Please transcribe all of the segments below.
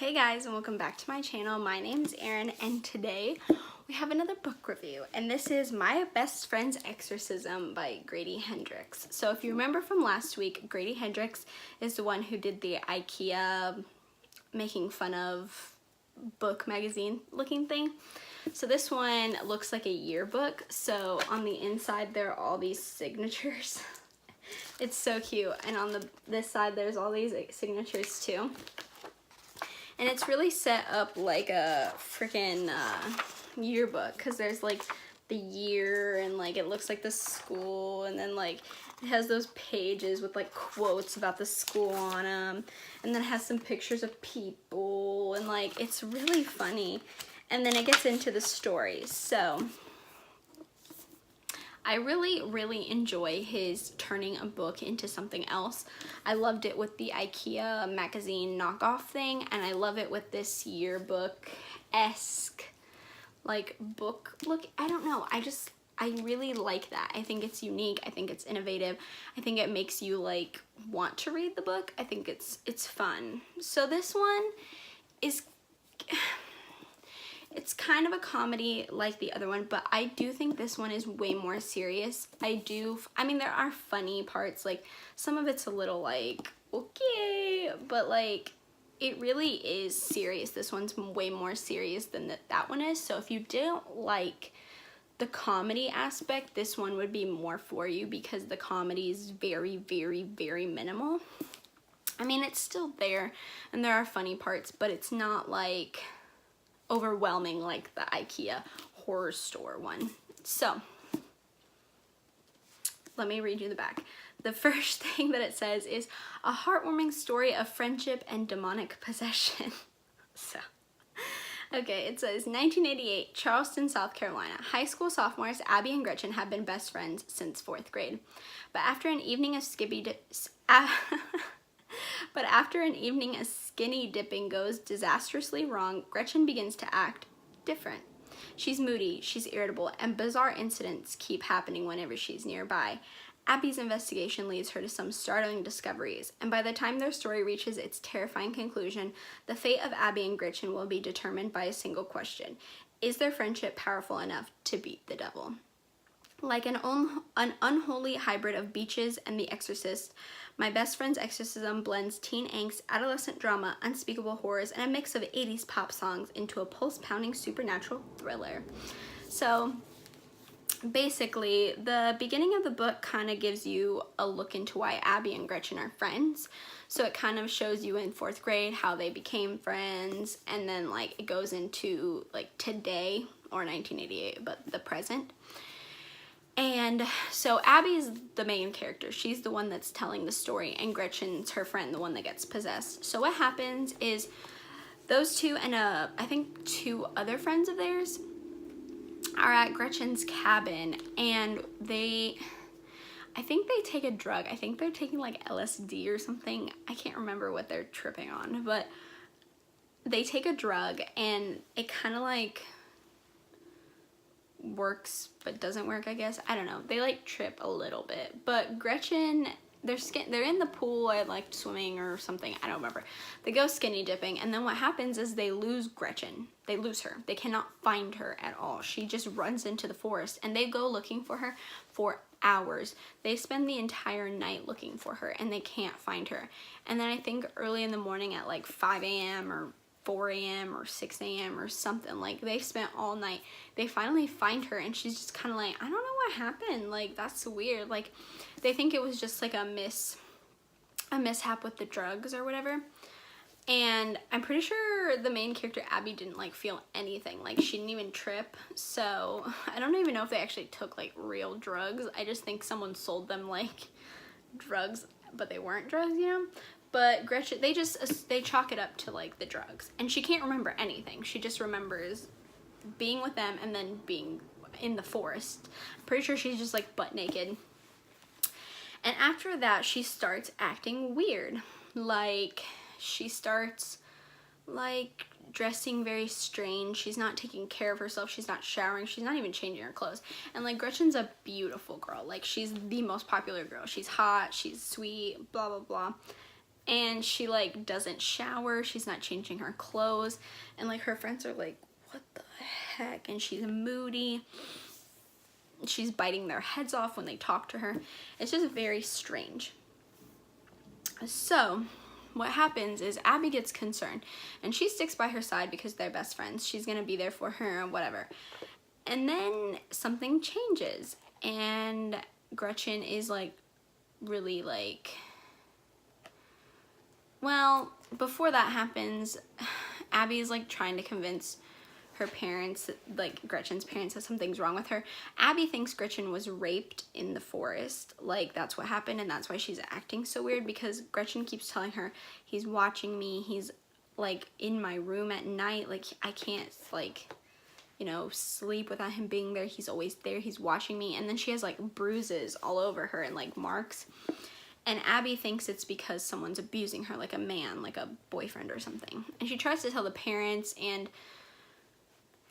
Hey guys, and welcome back to my channel. My name is Erin, and today we have another book review, and this is My Best Friend's Exorcism by Grady Hendrix. So if you remember from last week, Grady Hendrix is the one who did the IKEA making fun of book magazine looking thing. So this one looks like a yearbook. So on the inside there are all these signatures. It's so cute, and on this side there's all these signatures too. And it's really set up like a freaking yearbook, because there's like the year, and like it looks like the school, and then like it has those pages with like quotes about the school on them, and then it has some pictures of people, and like it's really funny. And then it gets into the stories. So I really enjoy his turning a book into something else. I loved it with the IKEA magazine knockoff thing, and I love it with this yearbook-esque like book look. I don't know, I really like that. I think it's unique, I think it's innovative, I think it makes you like want to read the book. I think it's fun. So this one is it's kind of a comedy like the other one, but I do think this one is way more serious. I mean, there are funny parts, like some of it's a little like, okay, but like it really is serious. This one's way more serious than that one is. So if you don't like the comedy aspect, this one would be more for you, because the comedy is very minimal. I mean, it's still there and there are funny parts, but it's not like overwhelming like the IKEA horror store one. So let me read you the back. The first thing that it says is a heartwarming story of friendship and demonic possession. So okay, it says 1988, Charleston, South Carolina. High school sophomores Abby and Gretchen have been best friends since 4th grade. But after an evening of skinny dipping goes disastrously wrong, Gretchen begins to act different. She's moody, she's irritable, and bizarre incidents keep happening whenever she's nearby. Abby's investigation leads her to some startling discoveries, and by the time their story reaches its terrifying conclusion, the fate of Abby and Gretchen will be determined by a single question: is their friendship powerful enough to beat the devil? Like an unholy hybrid of Beaches and The Exorcist, My Best Friend's Exorcism blends teen angst, adolescent drama, unspeakable horrors, and a mix of 80s pop songs into a pulse-pounding supernatural thriller. So basically, the beginning of the book kind of gives you a look into why Abby and Gretchen are friends. So it kind of shows you in 4th grade how they became friends, and then like it goes into like today, or 1988, but the present. And so Abby's the main character. She's the one that's telling the story, and Gretchen's her friend, the one that gets possessed. So what happens is those two and I think 2 other friends of theirs are at Gretchen's cabin, and I think they take a drug. I think they're taking like LSD or something. I can't remember what they're tripping on, but they take a drug and it kind of like works but doesn't work, I guess. I don't know. They like trip a little bit. But Gretchen, they're in the pool at like swimming or something. I don't remember. They go skinny dipping, and then what happens is they lose Gretchen. They lose her. They cannot find her at all. She just runs into the forest, and they go looking for her for hours. They spend the entire night looking for her, and they can't find her. And then I think early in the morning at like 5 a.m. or 4 a.m. or 6 a.m. or something, like they spent all night, they finally find her, and she's just kind of like, I don't know what happened, like that's weird. Like they think it was just like a mishap with the drugs or whatever. And I'm pretty sure the main character Abby didn't like feel anything, like she didn't even trip. So I don't even know if they actually took like real drugs. I just think someone sold them like drugs, but they weren't drugs, you know. But Gretchen, they chalk it up to like the drugs, and she can't remember anything. She just remembers being with them and then being in the forest. I'm pretty sure she's just like butt naked. And after that, she starts acting weird. Like she starts like dressing very strange. She's not taking care of herself. She's not showering. She's not even changing her clothes. And like Gretchen's a beautiful girl. Like she's the most popular girl. She's hot. She's sweet. Blah blah blah. and she like doesn't shower, she's not changing her clothes, and like her friends are like, what the heck? And she's moody, she's biting their heads off when they talk to her. It's just very strange. So what happens is Abby gets concerned, and she sticks by her side because they're best friends. She's gonna be there for her and whatever. And then something changes, and Gretchen is like really like, well, before that happens, Abby is like trying to convince her parents, like Gretchen's parents, that something's wrong with her. Abby thinks Gretchen was raped in the forest, like that's what happened, and that's why she's acting so weird, because Gretchen keeps telling her, he's watching me, he's like in my room at night, like I can't like, you know, sleep without him being there, he's always there, he's watching me. And then she has like bruises all over her and like marks, and Abby thinks it's because someone's abusing her, like a man, like a boyfriend or something. And she tries to tell the parents, and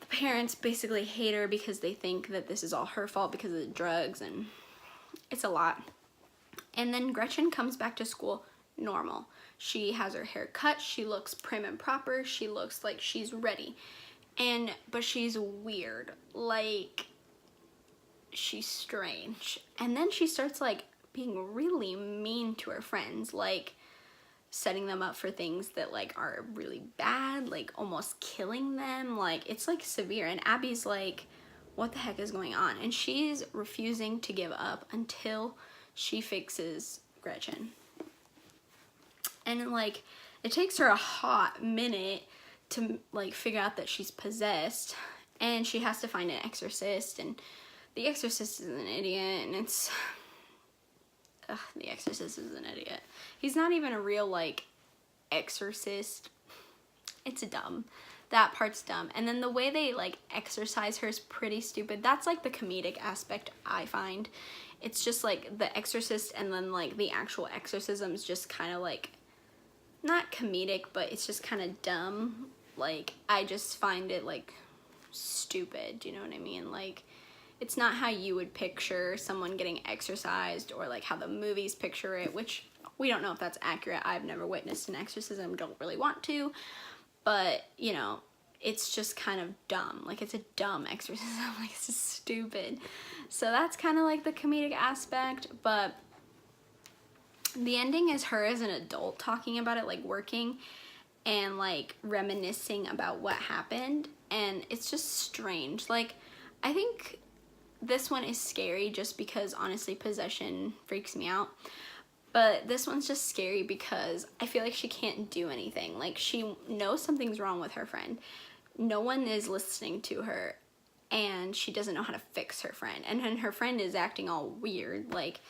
the parents basically hate her because they think that this is all her fault because of the drugs, and it's a lot. And then Gretchen comes back to school normal. She has her hair cut, she looks prim and proper, she looks like she's ready. But she's weird, like she's strange. And then she starts like being really mean to her friends, like setting them up for things that like are really bad, like almost killing them, like it's like severe. And Abby's like, what the heck is going on? And she's refusing to give up until she fixes Gretchen. And like it takes her a hot minute to like figure out that she's possessed, and she has to find an exorcist, and the exorcist is an idiot, and it's the exorcist is an idiot. He's not even a real like exorcist. It's dumb. That part's dumb. And then the way they like exorcise her is pretty stupid. That's like the comedic aspect I find. It's just like the exorcist, and then like the actual exorcism is just kind of like not comedic, but it's just kind of dumb. Like I just find it like stupid, do you know what I mean? Like it's not how you would picture someone getting exorcised, or like how the movies picture it, which we don't know if that's accurate. I've never witnessed an exorcism, don't really want to, but you know, it's just kind of dumb. Like it's a dumb exorcism, like it's just stupid. So that's kind of like the comedic aspect, but the ending is her as an adult talking about it, like working and like reminiscing about what happened, and it's just strange. Like I think this one is scary just because honestly possession freaks me out, but this one's just scary because I feel like she can't do anything. Like she knows something's wrong with her friend, no one is listening to her, and she doesn't know how to fix her friend, and then her friend is acting all weird. Like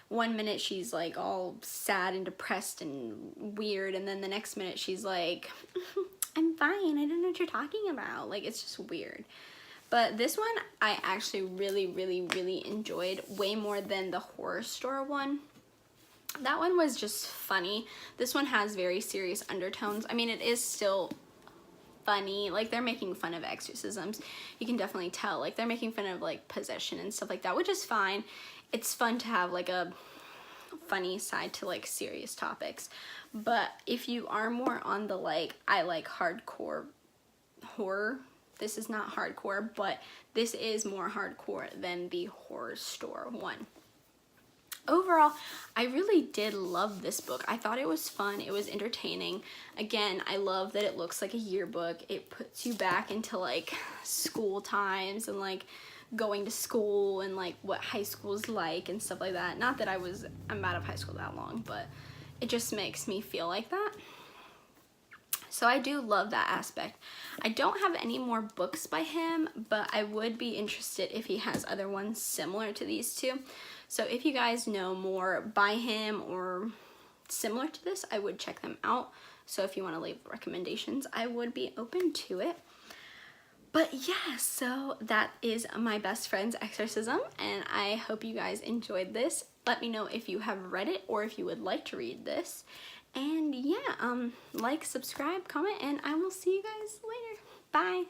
one minute she's like all sad and depressed and weird, and then the next minute she's like, I'm fine, I don't know what you're talking about. Like it's just weird. But this one I actually really enjoyed way more than the horror store one. That one was just funny. This one has very serious undertones. I mean, it is still funny. Like they're making fun of exorcisms. You can definitely tell. Like they're making fun of like possession and stuff like that, which is fine. It's fun to have like a funny side to like serious topics. But if you are more on the like, I like hardcore horror, this is not hardcore, but this is more hardcore than the horror store one. Overall, I really did love this book. I thought it was fun. It was entertaining. Again, I love that it looks like a yearbook. It puts you back into like school times and like going to school and like what high school's like and stuff like that. Not that I'm out of high school that long, but it just makes me feel like that. So I do love that aspect. I don't have any more books by him, but I would be interested if he has other ones similar to these two. So if you guys know more by him or similar to this, I would check them out. So if you want to leave recommendations, I would be open to it. But yeah, so that is my best friend's exorcism, and I hope you guys enjoyed this. Let me know if you have read it or if you would like to read this. And yeah, like, subscribe, comment, and I will see you guys later. Bye.